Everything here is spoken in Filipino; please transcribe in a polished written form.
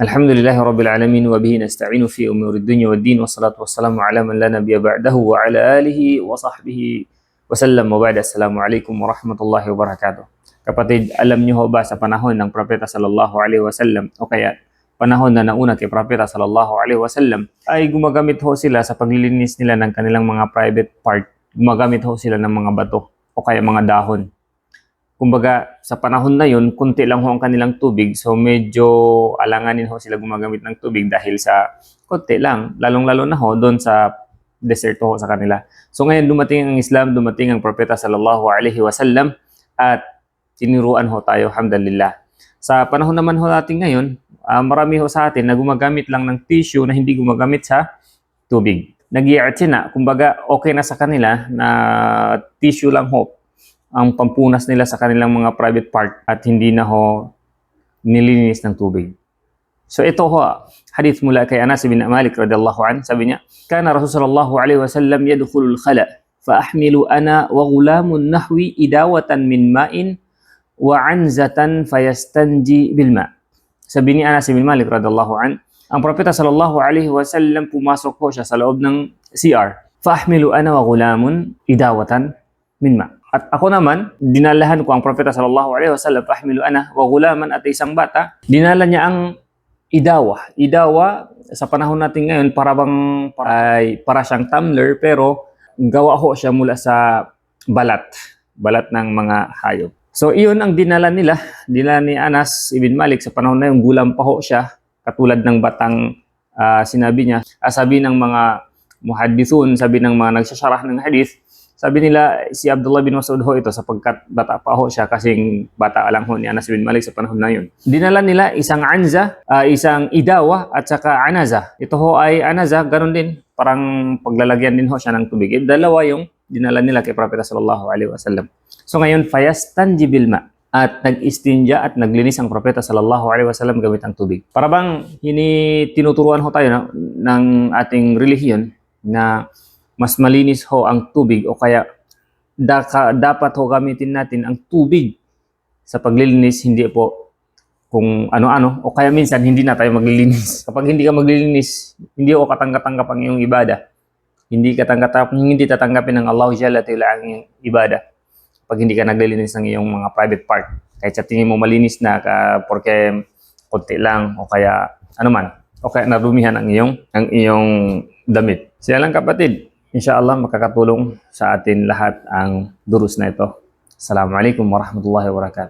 Alhamdulillahi Rabbil Alamin wa bihi nasta'inu fi umuri dunya wad din wassalatu wassalamu ala man la nabiyya ba'dahu wa ala alihi wa sahbihi wa sallam wa ba'da. Assalamualaikum warahmatullahi wabarakatuh. Kapatid, alam niyo ho ba sa panahon ng Propeta sallallahu alaihi wasallam o kaya panahon na nauna kay Propeta sallallahu alaihi wasallam ay gumagamit ho sila sa paglilinis nila ng kanilang mga private part. Gumagamit ho sila ng mga bato o kaya mga dahon. Kumbaga, sa panahon na yun, kunti lang ho ang kanilang tubig. So, medyo alanganin ho sila gumagamit ng tubig dahil sa kunti lang. Lalong-lalo na ho doon sa deserto ho sa kanila. So, ngayon dumating ang Islam, dumating ang Propeta sallallahu alaihi wasallam at tiniruan ho tayo, alhamdulillah. Sa panahon naman ho natin ngayon, marami ho sa atin na gumagamit lang ng tissue na hindi gumagamit sa tubig. Nag-i-i'tina, kumbaga okay na sa kanila na tissue lang ho ang pampunas nila sa kanilang mga private part at hindi na ho nilinis ng tubig. So ito ho, hadith mula kay Anas bin Malik radhiyallahu an, sabi niya, kana Rasulullah sallallahu alaihi wasallam yadkhulul khala fa ahmilu ana wa ghulamun nahwi idawatan min ma'in wa anzatan fayastanji bil ma'. Sabi ni Anas bin Malik radhiyallahu an, ang propeta sallallahu alaihi wasallam pumasok po siya sa loob ng CR. Fa ahmilu ana wa ghulamun idawatan min ma'. At ako naman, dinalahan ko ang propeta sallallahu alaihi wasallam, fahmilu ana wa gulaman, at isang bata. Dinala niya ang idawa. Idawa sa panahon natin ngayon para siyang tumbler, pero gawa ho siya mula sa balat ng mga hayop. So iyon ang dinala nila. Dinala ni Anas ibn Malik sa panahon na yung gulam pa ho siya, katulad ng batang sinabi niya. Sabi ng mga muhaddithun, sabi ng mga nagsasyarah ng hadith, sabi nila si Abdullah bin Mas'ud ho ito sapagkat bata pa ho siya, kasing bata lang ho ni Anas bin Malik sa panahon na yun. Dinala nila isang anza, isang idawa at saka anaza. Ito ho ay anaza, ganun din, parang paglalagyan din ho siya ng tubig. Dalawa yung dinala nila kay Propeta sallallahu alaihi wasallam. So ngayon, fayastanji bil ma, at nag-istinja at naglinis ang Propeta sallallahu alaihi wasallam gamit ang tubig. Para bang tinuturuan ho tayo ng ating relihiyon na mas malinis ho ang tubig o kaya dapat ho gamitin natin ang tubig sa paglilinis, hindi po kung ano-ano o kaya minsan hindi na tayo maglilinis. Kapag hindi ka maglilinis, hindi ho katanggap-tanggap ang iyong ibada. Hindi tatanggapin ng Allah Jalla Ta'ala ang iyong ibada pag hindi ka naglilinis ng iyong mga private part. Kahit sa tingin mo malinis na porque konti lang o kaya ano man, o kaya narumihan ang iyong damit. Siya lang kapatid, insyaAllah makakatulong sa atin lahat ang durus na ito. Assalamualaikum warahmatullahi wabarakatuh.